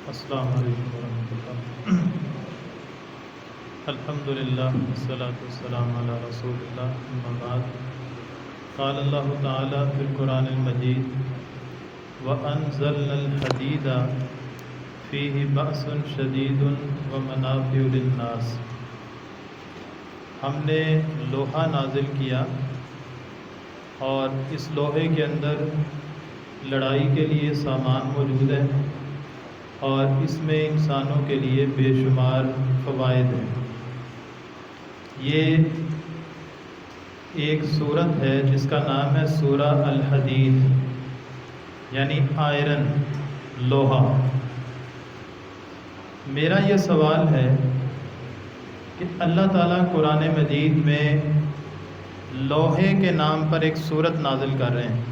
السلام علیکم ورحمۃ اللہ۔ الحمدللہ والصلاۃ والسلام علی رسول اللہ، اما بعد۔ قال اللہ تعالی فی القرآن المجید وَأَنزَلْنَا الْحَدِيدَ فِيهِ بَأْسٌ شَدِيدٌ وَمَنَافِعُ لِلنَّاسِ۔ ہم نے لوہا نازل کیا اور اس لوہے کے اندر لڑائی کے لیے سامان موجود ہے اور اس میں انسانوں کے لیے بے شمار فوائد ہیں۔ یہ ایک سورت ہے جس کا نام ہے سورہ الحدید، یعنی آئرن، لوہا۔ میرا یہ سوال ہے کہ اللہ تعالیٰ قرآن مجید میں لوہے کے نام پر ایک سورت نازل کر رہے ہیں،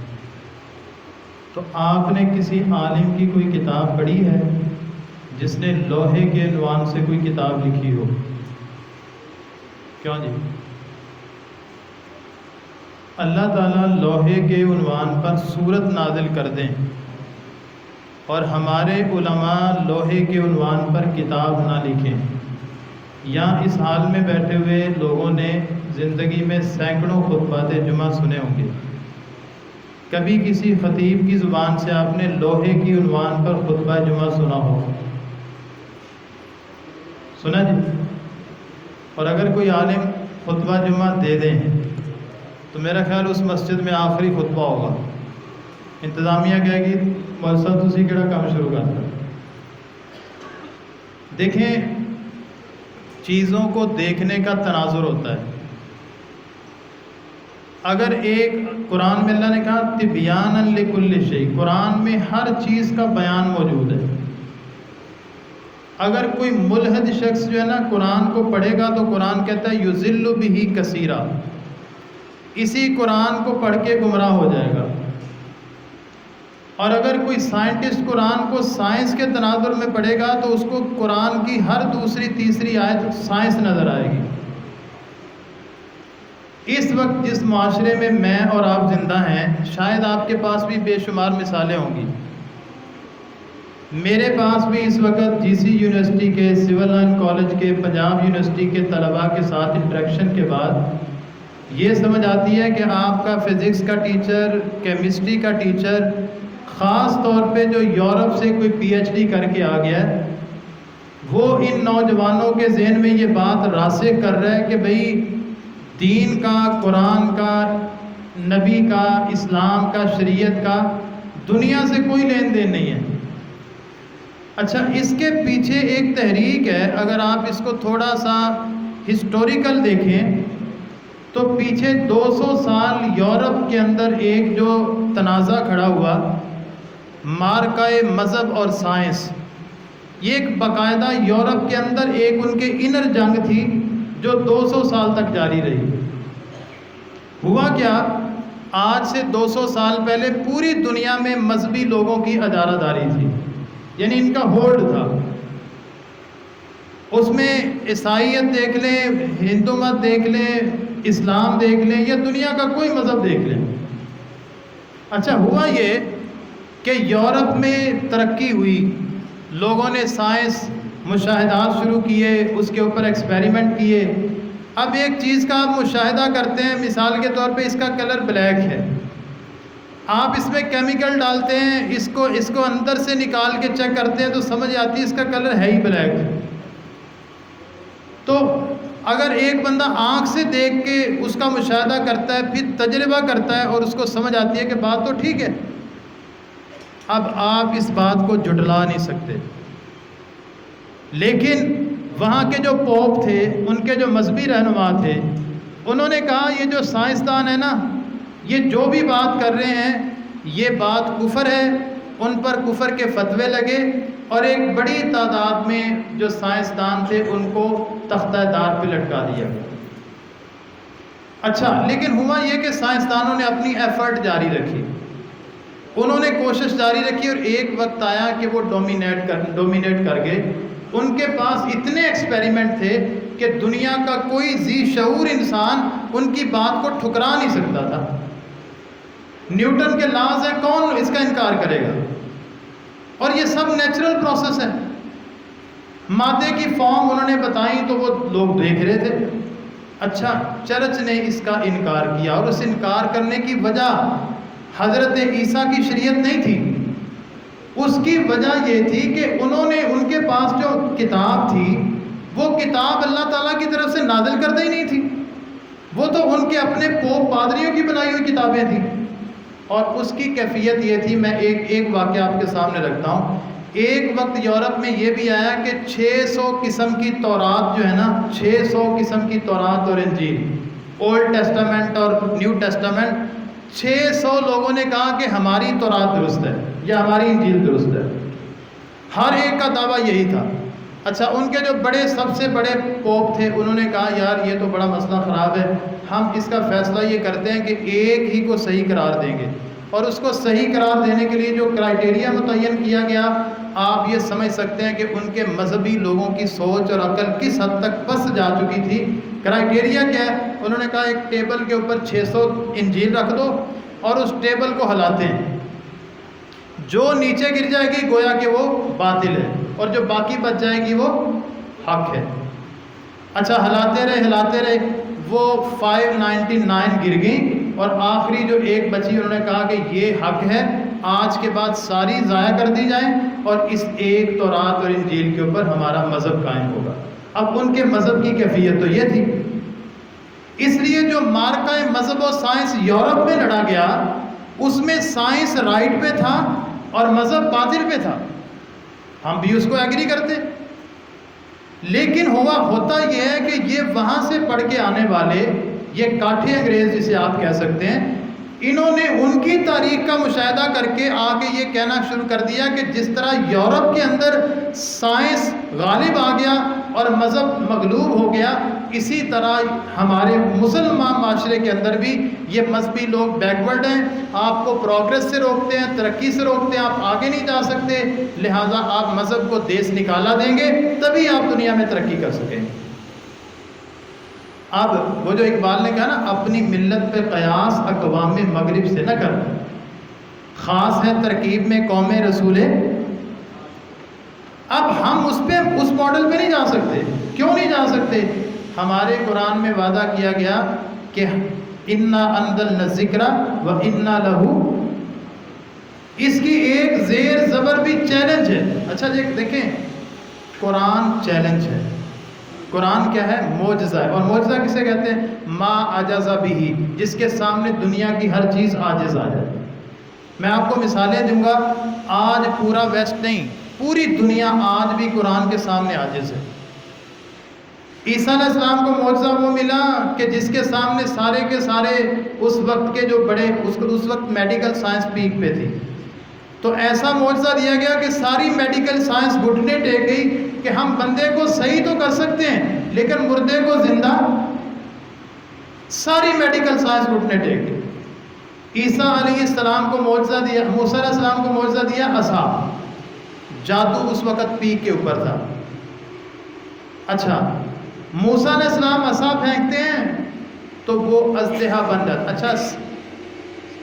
تو آپ نے کسی عالم کی کوئی کتاب پڑھی ہے جس نے لوہے کے عنوان سے کوئی کتاب لکھی ہو؟ کیوں جی؟ اللہ تعالیٰ لوہے کے عنوان پر سورت نازل کر دیں اور ہمارے علماء لوہے کے عنوان پر کتاب نہ لکھیں، یا اس حال میں بیٹھے ہوئے لوگوں نے زندگی میں سینکڑوں خطبات جمعہ سنے ہوں گے، کبھی کسی خطیب کی زبان سے آپ نے لوہے کی عنوان پر خطبہ جمعہ سنا ہو؟ سنا جی؟ اور اگر کوئی عالم خطبہ جمعہ دے دیں تو میرا خیال اس مسجد میں آخری خطبہ ہوگا۔ انتظامیہ کہے گی مول صاحب تسی کیڑا کام شروع کرتا۔ دیکھیں، چیزوں کو دیکھنے کا تناظر ہوتا ہے۔ اگر ایک قرآن میں اللہ نے کہا تبیانا لکل شیء، قرآن میں ہر چیز کا بیان موجود ہے۔ اگر کوئی ملحد شخص جو ہے نا قرآن کو پڑھے گا تو قرآن کہتا ہے یضل بہ کثیرا، اسی قرآن کو پڑھ کے گمراہ ہو جائے گا۔ اور اگر کوئی سائنٹسٹ قرآن کو سائنس کے تناظر میں پڑھے گا تو اس کو قرآن کی ہر دوسری تیسری آیت سائنس نظر آئے گی۔ اس وقت جس معاشرے میں میں اور آپ زندہ ہیں، شاید آپ کے پاس بھی بے شمار مثالیں ہوں گی۔ میرے پاس بھی اس وقت جی سی یونیورسٹی کے، سول لائن کالج کے، پنجاب یونیورسٹی کے طلباء کے ساتھ انٹریکشن کے بعد یہ سمجھ آتی ہے کہ آپ کا فزکس کا ٹیچر، کیمسٹری کا ٹیچر، خاص طور پہ جو یورپ سے کوئی پی ایچ ڈی کر کے آ گیا ہے، وہ ان نوجوانوں کے ذہن میں یہ بات راسخ کر رہا ہے کہ بھئی دین کا، قرآن کا، نبی کا، اسلام کا، شریعت کا دنیا سے کوئی لین دین نہیں ہے۔ اچھا، اس کے پیچھے ایک تحریک ہے، اگر آپ اس کو تھوڑا سا ہسٹوریکل دیکھیں تو پیچھے 200 سال یورپ کے اندر ایک جو تنازع کھڑا ہوا، مارکائے مذہب اور سائنس، یہ ایک باقاعدہ یورپ کے اندر ایک ان کے انر جنگ تھی جو 200 سال تک جاری رہی۔ ہوا کیا؟ آج سے 200 سال پہلے پوری دنیا میں مذہبی لوگوں کی اجارہ داری تھی، یعنی ان کا ہولڈ تھا۔ اس میں عیسائیت دیکھ لیں، ہندو مت دیکھ لیں، اسلام دیکھ لیں، یا دنیا کا کوئی مذہب دیکھ لیں۔ اچھا، ہوا یہ کہ یورپ میں ترقی ہوئی، لوگوں نے سائنس مشاہدات شروع کیے، اس کے اوپر ایکسپیریمنٹ کیے۔ اب ایک چیز کا آپ مشاہدہ کرتے ہیں، مثال کے طور پہ اس کا کلر بلیک ہے، آپ اس میں کیمیکل ڈالتے ہیں، اس کو اندر سے نکال کے چیک کرتے ہیں تو سمجھ آتی ہے اس کا کلر ہے ہی بلیک۔ تو اگر ایک بندہ آنکھ سے دیکھ کے اس کا مشاہدہ کرتا ہے، پھر تجربہ کرتا ہے اور اس کو سمجھ آتی ہے کہ بات تو ٹھیک ہے، اب آپ اس بات کو جھٹلا نہیں سکتے۔ لیکن وہاں کے جو پوپ تھے، ان کے جو مذہبی رہنما تھے، انہوں نے کہا یہ جو سائنسدان ہیں نا، یہ جو بھی بات کر رہے ہیں یہ بات کفر ہے۔ ان پر کفر کے فتوے لگے اور ایک بڑی تعداد میں جو سائنسدان تھے ان کو تختہ دار پہ لٹکا دیا۔ اچھا، لیکن ہوا یہ کہ سائنسدانوں نے اپنی ایفرٹ جاری رکھی، انہوں نے کوشش جاری رکھی، اور ایک وقت آیا کہ وہ ڈومینیٹ کر گئے۔ ان کے پاس اتنے ایکسپیریمنٹ تھے کہ دنیا کا کوئی ذی شعور انسان ان کی بات کو ٹھکرا نہیں سکتا تھا۔ نیوٹن کے لاز ہیں، کون اس کا انکار کرے گا؟ اور یہ سب نیچرل پروسیس ہے. مادے کی فارم انہوں نے بتائی تو وہ لوگ دیکھ رہے تھے. اچھا چرچ نے اس کا انکار کیا، اور اس انکار کرنے کی وجہ حضرت عیسیٰ کی شریعت نہیں تھی. اس کی وجہ یہ تھی کہ انہوں نے، ان کے پاس جو کتاب تھی وہ کتاب اللہ تعالیٰ کی طرف سے نازل کردہ ہی نہیں تھی، وہ تو ان کے اپنے پوپ پادریوں کی بنائی ہوئی کتابیں تھیں. اور اس کی کیفیت یہ تھی، میں ایک واقعہ آپ کے سامنے رکھتا ہوں. ایک وقت یورپ میں یہ بھی آیا کہ 600 قسم کی تورات جو ہے نا، 600 قسم کی تورات اور انجیل، اولڈ ٹیسٹامنٹ اور نیو ٹیسٹامنٹ، 600 لوگوں نے کہا کہ ہماری تورات درست ہے یا ہماری انجیل درست ہے. ہر ایک کا دعویٰ یہی تھا. اچھا ان کے جو سب سے بڑے پوپ تھے انہوں نے کہا یار یہ تو بڑا مسئلہ خراب ہے، ہم اس کا فیصلہ یہ کرتے ہیں کہ ایک ہی کو صحیح قرار دیں گے. اور اس کو صحیح قرار دینے کے لیے جو کرائٹیریا متعین کیا گیا، آپ یہ سمجھ سکتے ہیں کہ ان کے مذہبی لوگوں کی سوچ اور عقل کس حد تک پس جا چکی تھی. کرائٹیریا کیا ہے؟ انہوں نے کہا ایک ٹیبل کے اوپر 600 انجیل رکھ دو اور اس ٹیبل کو ہلاتے ہیں، جو نیچے گر جائے گی گویا کہ وہ باطل ہے، اور جو باقی بچ جائے گی وہ حق ہے. اچھا ہلاتے رہے، وہ 599 گر گئیں، اور آخری جو ایک بچی انہوں نے کہا کہ یہ حق ہے، آج کے بعد ساری ضائع کر دی جائیں اور اس ایک تورات اور انجیل کے اوپر ہمارا مذہب قائم ہوگا. اب ان کے مذہب کی کیفیت تو یہ تھی. اس لیے جو مارکہ مذہب و سائنس یورپ میں لڑا گیا، اس میں سائنس رائٹ پہ تھا اور مذہب باطل پہ تھا. ہم بھی اس کو ایگری کرتے، لیکن ہوتا یہ ہے کہ یہ وہاں سے پڑھ کے آنے والے، یہ کاٹھے انگریز جسے آپ کہہ سکتے ہیں، انہوں نے ان کی تاریخ کا مشاہدہ کر کے آگے یہ کہنا شروع کر دیا کہ جس طرح یورپ کے اندر سائنس غالب آ گیا اور مذہب مغلوب ہو گیا، اسی طرح ہمارے مسلمان معاشرے کے اندر بھی یہ مذہبی لوگ بیکورڈ ہیں، آپ کو پروگریس سے روکتے ہیں، ترقی سے روکتے ہیں، آپ آگے نہیں جا سکتے، لہٰذا آپ مذہب کو دیس نکالا دیں گے تبھی آپ دنیا میں ترقی کر سکیں. اب وہ جو اقبال نے کہا نا، اپنی ملت پہ قیاس اقوام مغرب سے نہ کر، خاص ہے ترکیب میں قوم رسول. اب ہم اس ماڈل پہ نہیں جا سکتے. کیوں نہیں جا سکتے؟ ہمارے قرآن میں وعدہ کیا گیا کہ انا انزلنا الذکر و انا لہ، اس کی ایک زیر زبر بھی چیلنج ہے. اچھا جی دیکھیں، قرآن چیلنج ہے. قرآن کیا ہے؟ معجزہ ہے. اور معجزہ کسے کہتے ہیں؟ ما عجز بہ، جس کے سامنے دنیا کی ہر چیز عاجز آ جائے. میں آپ کو مثالیں دوں گا. آج پورا ویسٹ نہیں، پوری دنیا آج بھی قرآن کے سامنے عاجز ہے. عیسیٰ علیہ السلام کو معجزہ وہ ملا کہ جس کے سامنے سارے کے سارے اس وقت کے جو بڑے، اس وقت میڈیکل سائنس پیک پہ تھی، تو ایسا معجزہ دیا گیا کہ ساری میڈیکل سائنس گھٹنے ٹیک گئی کہ ہم بندے کو صحیح تو کر سکتے ہیں لیکن مردے کو زندہ، ساری میڈیکل سائنس گھٹنے ٹیک گئی. عیسیٰ علیہ السلام کو معجزہ دیا، موسیٰ علیہ السلام کو معجزہ دیا عصا، جادو اس وقت پیک کے اوپر تھا. اچھا موسیٰ علیہ السلام عصا پھینکتے ہیں تو وہ اژدہا بن جاتا. اچھا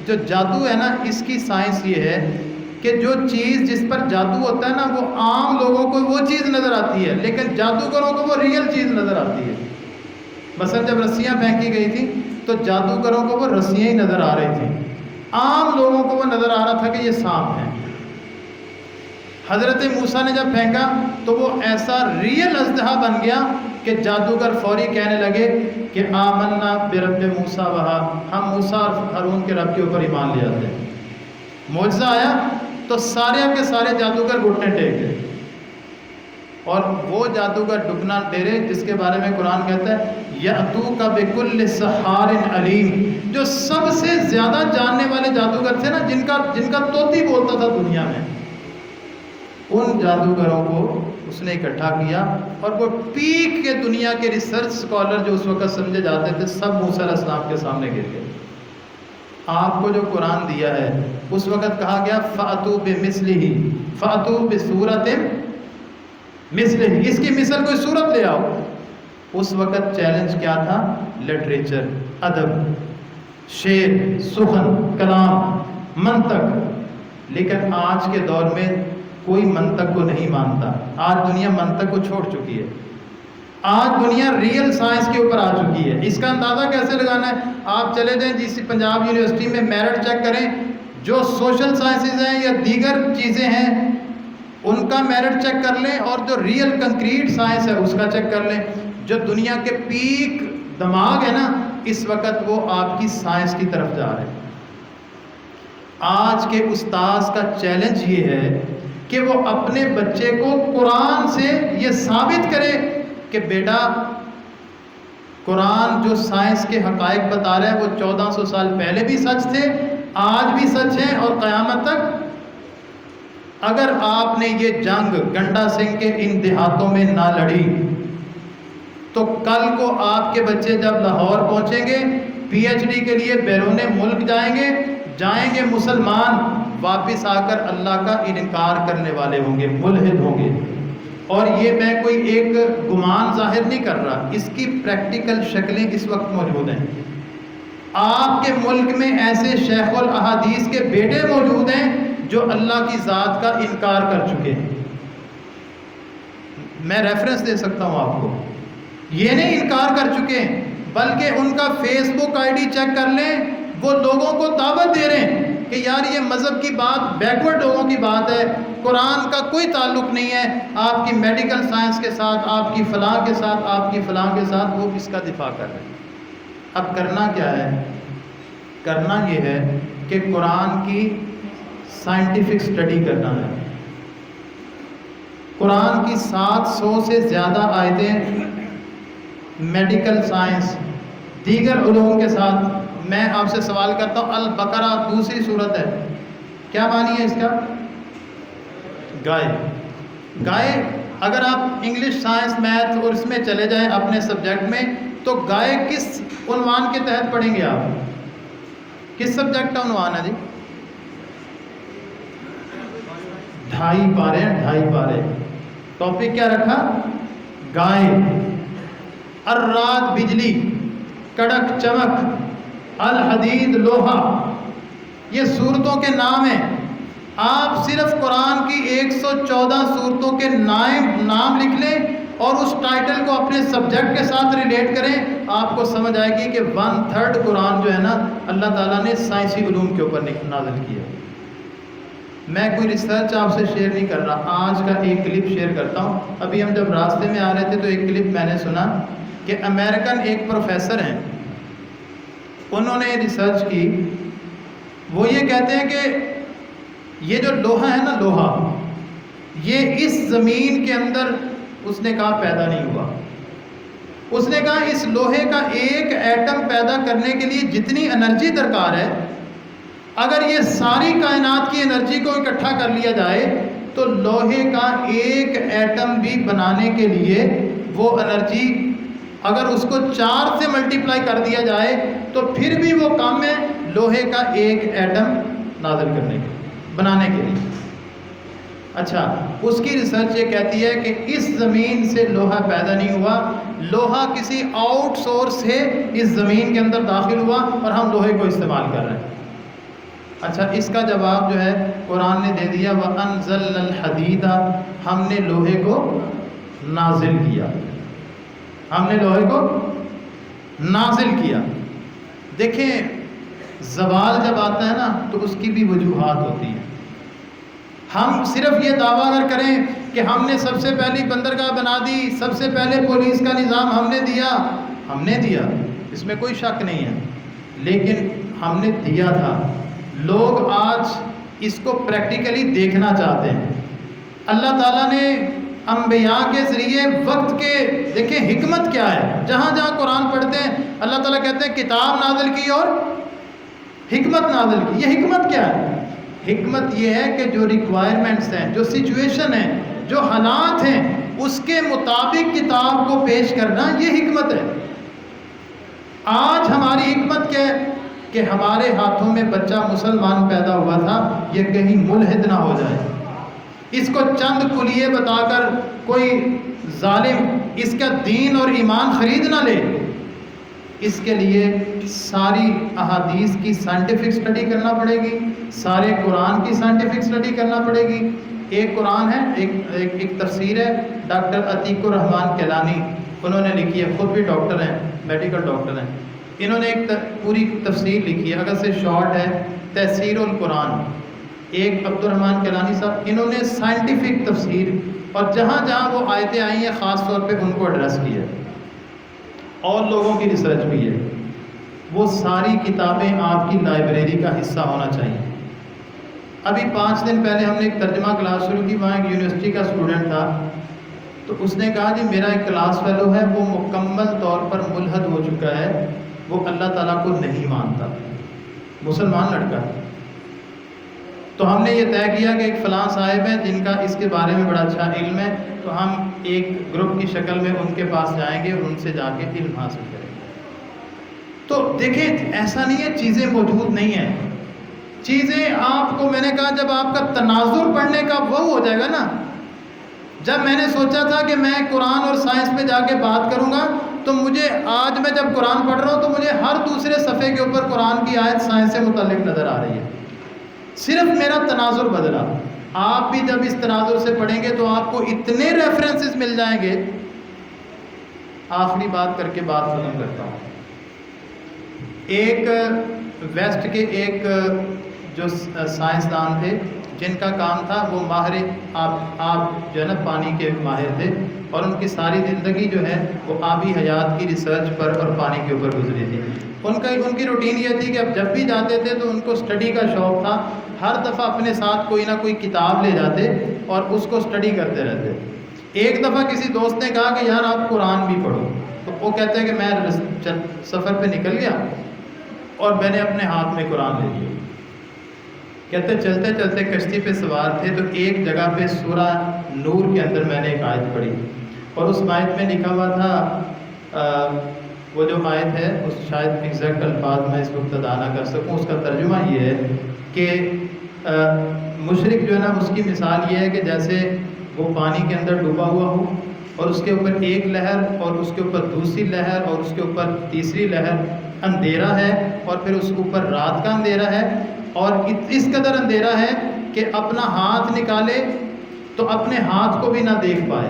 جو جادو ہے نا، اس کی سائنس یہ ہے کہ جو چیز جس پر جادو ہوتا ہے نا، وہ عام لوگوں کو وہ چیز نظر آتی ہے لیکن جادوگروں کو وہ ریئل چیز نظر آتی ہے. مثلا جب رسیاں پھینکی گئی تھی تو جادوگروں کو وہ رسیاں ہی نظر آ رہی تھیں، عام لوگوں کو وہ نظر آ رہا تھا کہ یہ سانپ ہیں. حضرت موسیٰ نے جب پھینکا تو وہ ایسا ریئل اژدہا بن گیا کہ جادوگر فوری کہنے لگے کہ آمنا برب موسیٰ و ہم موسیٰ اور ہارون کے رب کے اوپر ایمان لے آتے ہیں. معجزہ آیا تو سارے کے سارے جادوگر گھٹنے ٹیک گئے. اور وہ جادوگر ڈبنا ڈیرے جس کے بارے میں قرآن کہتا ہے یأتوک بکل سحار علیم، جو سب سے زیادہ جاننے والے جادوگر تھے نا، جن کا طوطی بولتا تھا دنیا میں، ان جادوگروں کو اس نے اکٹھا کیا اور وہ پیک کے دنیا کے ریسرچ اسکالر جو اس وقت سمجھے جاتے تھے سب موسیٰ علیہ السلام کے سامنے گر گئے. آپ کو جو قرآن دیا ہے اس وقت کہا گیا فَأْتُوا بِمِثْلِهِ فَأْتُوا بِسُورَةٍ مِثْلِهِ، اس کی مثل کوئی صورت لے آؤ. اس وقت چیلنج کیا تھا؟ لٹریچر، ادب، شعر، سخن، کلام، منطق. لیکن آج کے دور میں کوئی منطق کو نہیں مانتا. آج دنیا منطق کو چھوڑ چکی ہے. آج دنیا ریئل سائنس کے اوپر آ چکی ہے. اس کا اندازہ کیسے لگانا ہے؟ آپ چلے جائیں پنجاب یونیورسٹی میں میرٹ چیک کریں. جو سوشل سائنسز ہیں یا دیگر چیزیں ہیں ان کا میرٹ چیک کر لیں, اور جو ریئل کنکریٹ سائنس ہے اس کا چیک کر لیں. جو دنیا کے پیک دماغ ہے نا, اس وقت وہ آپ کی سائنس کی طرف جا رہے ہیں. آج کے استاذ کا چیلنج یہ ہے کہ وہ اپنے بچے کو قرآن سے یہ ثابت کرے کہ بیٹا قرآن جو سائنس کے حقائق بتا رہا ہے وہ 1400 سال پہلے بھی سچ تھے, آج بھی سچ ہیں, اور قیامت تک. اگر آپ نے یہ جنگ گنڈا سنگھ کے ان دیہاتوں میں نہ لڑی تو کل کو آپ کے بچے جب لاہور پہنچیں گے, پی ایچ ڈی کے لیے بیرون ملک جائیں گے مسلمان, واپس آ کر اللہ کا انکار کرنے والے ہوں گے, ملحد ہوں گے. اور یہ میں کوئی ایک گمان ظاہر نہیں کر رہا, اس کی پریکٹیکل شکلیں اس وقت موجود ہیں. آپ کے ملک میں ایسے شیخ الاحادیث کے بیٹے موجود ہیں جو اللہ کی ذات کا انکار کر چکے ہیں. میں ریفرنس دے سکتا ہوں آپ کو. یہ نہیں انکار کر چکے ہیں, بلکہ ان کا Facebook ID check کر لیں, وہ لوگوں کو دعوت دے رہے ہیں کہ یار یہ مذہب کی بات بیکورڈ لوگوں کی بات ہے, قرآن کا کوئی تعلق نہیں ہے آپ کی میڈیکل سائنس کے ساتھ, آپ کی فلاں کے ساتھ, آپ کی فلاں کے ساتھ. وہ اس کا دفاع کر رہے ہیں. اب کرنا کیا ہے؟ کرنا یہ ہے کہ قرآن کی سائنٹیفک سٹڈی کرنا ہے. قرآن کی 700 سے زیادہ آیتیں میڈیکل سائنس دیگر علوم کے ساتھ. میں آپ سے سوال کرتا ہوں, البقرہ دوسری صورت ہے, کیا معنی ہے اس کا؟ گائے. گائے اگر آپ انگلش سائنس میتھ اور اس میں چلے جائیں اپنے سبجیکٹ میں, تو گائے کس عنوان کے تحت پڑھیں گے آپ؟ کس سبجیکٹ کا عنوان ہے جی؟ 2.5 پارے. 2.5 پارے. ٹاپک کیا رکھا؟ گائے. الرات بجلی, کڑک چمک, الحدید لوہا, یہ صورتوں کے نام ہیں. آپ صرف قرآن کی 114 صورتوں کے نام لکھ لیں اور اس ٹائٹل کو اپنے سبجیکٹ کے ساتھ ریلیٹ کریں, آپ کو سمجھ آئے گی کہ 1/3 قرآن جو ہے نا اللہ تعالیٰ نے سائنسی علوم کے اوپر نازل کیا. میں کوئی ریسرچ آپ سے شیئر نہیں کر رہا, آج کا ایک کلپ شیئر کرتا ہوں. ابھی ہم جب راستے میں آ رہے تھے تو ایک کلپ میں نے سنا کہ امریکن ایک پروفیسر ہیں, انہوں نے ریسرچ کی. وہ یہ کہتے ہیں کہ یہ جو لوہا ہے نا, لوہا یہ اس زمین کے اندر, اس نے کہا پیدا نہیں ہوا. اس نے کہا اس لوہے کا ایک ایٹم پیدا کرنے کے لیے جتنی انرجی درکار ہے, اگر یہ ساری کائنات کی انرجی کو اکٹھا کر لیا جائے تو لوہے کا ایک ایٹم بھی بنانے کے لیے وہ انرجی اگر اس کو 4 سے ملٹیپلائی کر دیا جائے تو پھر بھی وہ کم ہے لوہے کا ایک ایٹم نازل کرنے کے, بنانے کے لیے. اچھا, اس کی ریسرچ یہ کہتی ہے کہ اس زمین سے لوہا پیدا نہیں ہوا, لوہا کسی آؤٹ سورس سے اس زمین کے اندر داخل ہوا اور ہم لوہے کو استعمال کر رہے ہیں. اچھا, اس کا جواب جو ہے قرآن نے دے دیا, وَأَنزَلْنَا الْحَدِيدَ, ہم نے لوہے کو نازل کیا. ہم نے لوہے کو نازل کیا. دیکھیں, زوال جب آتا ہے نا تو اس کی بھی وجوہات ہوتی ہیں. ہم صرف یہ دعویٰ اگر کریں کہ ہم نے سب سے پہلی بندرگاہ بنا دی, سب سے پہلے پولیس کا نظام ہم نے دیا, اس میں کوئی شک نہیں ہے, لیکن ہم نے دیا تھا. لوگ آج اس کو پریکٹیکلی دیکھنا چاہتے ہیں. اللہ تعالیٰ نے انبیاء کے ذریعے وقت کے, دیکھیں حکمت کیا ہے, جہاں جہاں قرآن پڑھتے ہیں اللہ تعالیٰ کہتے ہیں کتاب نازل کی اور حکمت نازل کی. یہ حکمت کیا ہے؟ حکمت یہ ہے کہ جو ریکوائرمنٹس ہیں, جو سچویشن ہیں, جو حالات ہیں, اس کے مطابق کتاب کو پیش کرنا, یہ حکمت ہے. آج ہماری حکمت کیا ہے کہ ہمارے ہاتھوں میں بچہ مسلمان پیدا ہوا تھا, یہ کہیں ملحد نہ ہو جائے. اس کو چند کلیے بتا کر کوئی ظالم اس کا دین اور ایمان خرید نہ لے. اس کے لیے ساری احادیث کی سائنٹیفک سٹڈی کرنا پڑے گی, سارے قرآن کی سائنٹیفک سٹڈی کرنا پڑے گی, ایک قرآن ہے، ایک تفسیر ہے ڈاکٹر عتیق الرحمان کیلانی، انہوں نے لکھی ہے، خود بھی ڈاکٹر ہیں، میڈیکل ڈاکٹر ہیں، انہوں نے ایک پوری تفسیر لکھی ہے، اگر سے شارٹ ہے، تفسیر القرآن۔ ایک عبد الرحمان کیلانی صاحب، انہوں نے سائنٹیفک تفسیر اور جہاں جہاں وہ آیتیں آئی ہیں خاص طور پہ ان کو ایڈریس کیا ہے، اور لوگوں کی ریسرچ بھی ہے۔ وہ ساری کتابیں آپ کی لائبریری کا حصہ ہونا چاہیے۔ ابھی 5 دن پہلے ہم نے ایک ترجمہ کلاس شروع کی، وہاں ایک یونیورسٹی کا اسٹوڈنٹ تھا، تو اس نے کہا جی میرا ایک کلاس فیلو ہے، وہ مکمل طور پر ملحد ہو چکا ہے، وہ اللہ تعالیٰ کو نہیں مانتا، مسلمان لڑکا ہے۔ تو ہم نے یہ طے کیا کہ ایک فلاں صاحب ہیں جن کا اس کے بارے میں بڑا اچھا علم ہے، تو ہم ایک گروپ کی شکل میں ان کے پاس جائیں گے اور ان سے جا کے علم حاصل کریں گے۔ تو دیکھیں ایسا نہیں ہے چیزیں موجود نہیں ہیں، چیزیں آپ کو، میں نے کہا جب آپ کا تناظر پڑھنے کا وہ ہو جائے گا نا، جب میں نے سوچا تھا کہ میں قرآن اور سائنس پہ جا کے بات کروں گا، تو مجھے آج میں جب قرآن پڑھ رہا ہوں تو مجھے ہر دوسرے صفحے کے اوپر قرآن کی آیت سائنس سے متعلق نظر آ رہی ہے، صرف میرا تناظر بدلا۔ آپ بھی جب اس تناظر سے پڑھیں گے تو آپ کو اتنے ریفرنسز مل جائیں گے۔ آخری بات کر کے بات ختم کرتا ہوں۔ ایک ویسٹ کے ایک جو سائنسدان تھے جن کا کام تھا، وہ ماہر آپ جو ہے نا پانی کے ماہر تھے، اور ان کی ساری زندگی جو ہے وہ آبی حیات کی ریسرچ پر اور پانی کے اوپر گزری تھی۔ ان کی روٹین یہ تھی کہ اب جب بھی جاتے تھے تو ان کو اسٹڈی کا شوق تھا، ہر دفعہ اپنے ساتھ کوئی نہ کوئی کتاب لے جاتے اور اس کو اسٹڈی کرتے رہتے۔ ایک دفعہ کسی دوست نے کہا کہ یار آپ قرآن بھی پڑھو، تو وہ کہتے ہیں کہ میں سفر پہ نکل گیا اور میں نے اپنے ہاتھ میں قرآن لے لیا۔ کہتے چلتے چلتے کشتی پہ سوار تھے تو ایک جگہ پہ سورہ نور کے اندر میں نے ایک آیت پڑھی، اور اس آیت میں لکھا ہوا تھا، وہ جو آیت ہے اس شاید ایگزیکٹ الفاظ میں اس وقت ادا نہ کر سکوں، اس کا ترجمہ یہ ہے کہ مشرک جو ہے نا اس کی مثال یہ ہے کہ جیسے وہ پانی کے اندر ڈوبا ہوا ہو، اور اس کے اوپر ایک لہر اور اس کے اوپر دوسری لہر اور اس کے اوپر تیسری لہر، اندھیرا ہے اور پھر اس کے اوپر رات کا اندھیرا ہے، اور اس قدر اندھیرا ہے کہ اپنا ہاتھ نکالے تو اپنے ہاتھ کو بھی نہ دیکھ پائے۔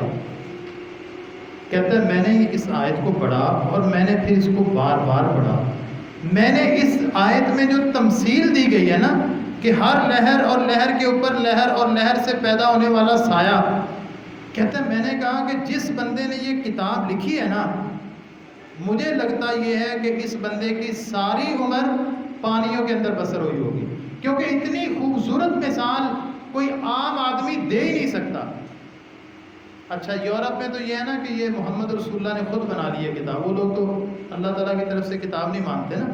کہتا ہے میں نے اس آیت کو پڑھا اور میں نے پھر اس کو بار بار پڑھا، میں نے اس آیت میں جو تمثیل دی گئی ہے نا کہ ہر لہر اور لہر کے اوپر لہر اور لہر سے پیدا ہونے والا سایہ، کہتا ہے میں نے کہا کہ جس بندے نے یہ کتاب لکھی ہے نا، مجھے لگتا یہ ہے کہ اس بندے کی ساری عمر پانیوں کے اندر بسر ہوئی ہوگی، کیونکہ اتنی خوبصورت مثال کوئی عام آدمی دے ہی نہیں سکتا۔ اچھا یورپ میں تو یہ ہے نا کہ یہ محمد رسول اللہ نے خود بنا لی ہے کتاب، وہ لوگ تو اللہ تعالیٰ کی طرف سے کتاب نہیں مانتے نا۔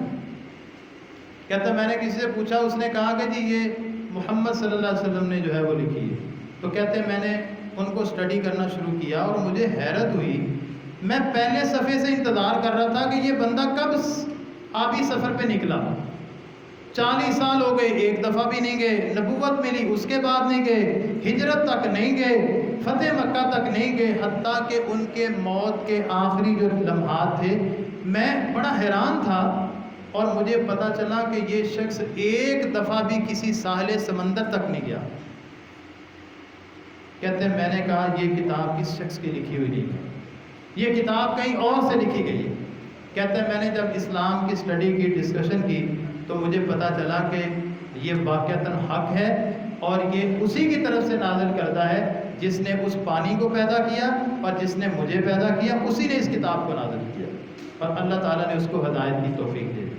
کہتا میں نے کسی سے پوچھا، اس نے کہا کہ جی یہ محمد صلی اللہ علیہ وسلم نے جو ہے وہ لکھی ہے، تو کہتے میں نے ان کو اسٹڈی کرنا شروع کیا اور مجھے حیرت ہوئی، میں پہلے صفحے سے انتظار کر رہا تھا کہ یہ بندہ کب آبی سفر پہ نکلا، 40 سال ہو گئے ایک دفعہ بھی نہیں گئے، نبوت ملی اس کے بعد نہیں گئے، ہجرت تک نہیں گئے، فتح مکہ تک نہیں گئے، حتیٰ کہ ان کے موت کے آخری جو لمحات تھے میں بڑا حیران تھا، اور مجھے پتا چلا کہ یہ شخص ایک دفعہ بھی کسی ساحل سمندر تک نہیں گیا۔ کہتے ہیں میں نے کہا یہ کتاب کس شخص کی لکھی ہوئی نہیں ہے، یہ کتاب کہیں اور سے لکھی گئی ہے۔ کہتے ہیں میں نے جب اسلام کی اسٹڈی کی، ڈسکشن کی، تو مجھے پتا چلا کہ یہ واقعتاً حق ہے، اور یہ اسی کی طرف سے نازل کرتا ہے جس نے اس پانی کو پیدا کیا اور جس نے مجھے پیدا کیا، اسی نے اس کتاب کو نازل کیا، اور اللہ تعالیٰ نے اس کو ہدایت کی توفیق دے دی۔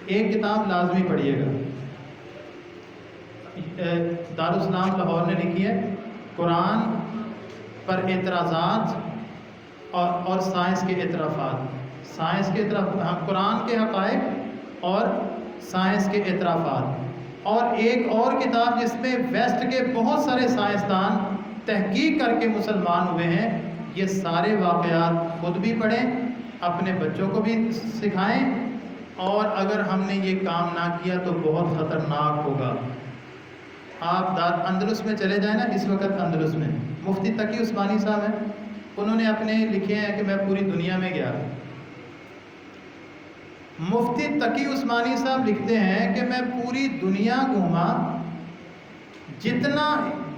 ایک کتاب لازمی پڑھیے گا، دارالاسلام لاہور نے لکھی ہے، قرآن پر اعتراضات اور سائنس کے اعترافات، سائنس کے اعتراف، قرآن کے حقائق اور سائنس کے اعترافات، اور ایک اور کتاب جس میں ویسٹ کے بہت سارے سائنسدان تحقیق کر کے مسلمان ہوئے ہیں، یہ سارے واقعات خود بھی پڑھیں، اپنے بچوں کو بھی سکھائیں، اور اگر ہم نے یہ کام نہ کیا تو بہت خطرناک ہوگا۔ آپ اندلس میں چلے جائیں نا، اس وقت اندلس میں مفتی تقی عثمانی صاحب ہیں، انہوں نے اپنے لکھے ہیں کہ میں پوری دنیا میں گیا۔ مفتی تقی عثمانی صاحب لکھتے ہیں کہ میں پوری دنیا گھوما، جتنا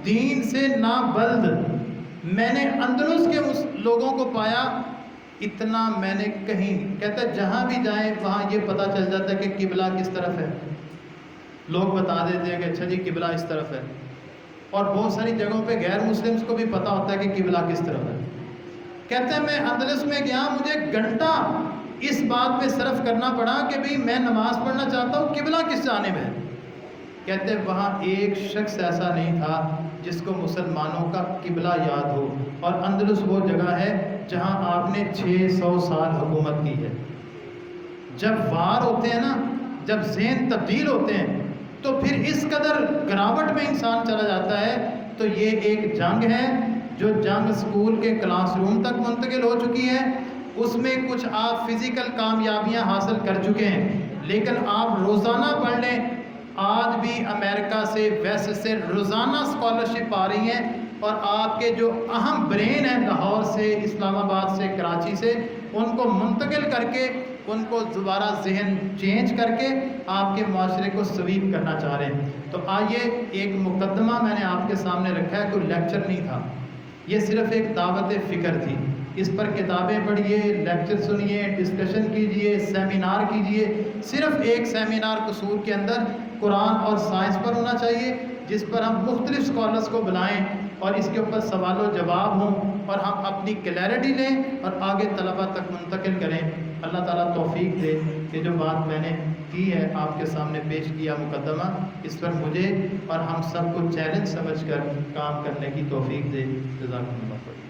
دین سے نابلد میں نے اندلس کے لوگوں کو پایا، اتنا میں نے کہیں، کہتا ہے جہاں بھی جائیں وہاں یہ پتہ چل جاتا ہے کہ قبلہ کس طرف ہے، لوگ بتا دیتے ہیں کہ اچھا جی قبلہ اس طرف ہے، اور بہت ساری جگہوں پہ غیر مسلمس کو بھی پتہ ہوتا ہے کہ قبلہ کس طرف ہے۔ کہتے ہیں میں اندلس میں گیا، مجھے گھنٹہ اس بات پہ صرف کرنا پڑا کہ بھئی میں نماز پڑھنا چاہتا ہوں، قبلہ کس جانب ہے؟ کہتے ہیں وہاں ایک شخص ایسا نہیں تھا جس کو مسلمانوں کا قبلہ یاد ہو، اور اندلس وہ جگہ ہے جہاں آپ نے 600 سال حکومت کی ہے۔ جب وار ہوتے ہیں نا، جب ذہن تبدیل ہوتے ہیں تو پھر اس قدر گراوٹ میں انسان چلا جاتا ہے۔ تو یہ ایک جنگ ہے، جو جنگ اسکول کے کلاس روم تک منتقل ہو چکی ہے، اس میں کچھ آپ فزیکل کامیابیاں حاصل کر چکے ہیں، لیکن آپ روزانہ پڑھ لیں، آج بھی امریکہ سے ویسٹ سے روزانہ اسکالرشپ آ رہی ہیں، اور آپ کے جو اہم برین ہیں لاہور سے، اسلام آباد سے، کراچی سے، ان کو منتقل کر کے ان کو دوبارہ ذہن چینج کر کے آپ کے معاشرے کو سویپ کرنا چاہ رہے ہیں۔ تو آئیے، ایک مقدمہ میں نے آپ کے سامنے رکھا ہے، کوئی لیکچر نہیں تھا، یہ صرف ایک دعوت فکر تھی۔ اس پر کتابیں پڑھیے، لیکچر سنیے، ڈسکشن کیجئے، سیمینار کیجئے۔ صرف ایک سیمینار قصور کے اندر قرآن اور سائنس پر ہونا چاہیے، جس پر ہم مختلف اسکالرس کو بلائیں اور اس کے اوپر سوال و جواب ہوں، اور ہم اپنی کلیئرٹی لیں اور آگے طلبہ تک منتقل کریں۔ اللہ تعالیٰ توفیق دے کہ جو بات میں نے کی ہے آپ کے سامنے پیش کیا مقدمہ، اس پر مجھے اور ہم سب کو چیلنج سمجھ کر کام کرنے کی توفیق دے۔ جزاکم اللہ خیر۔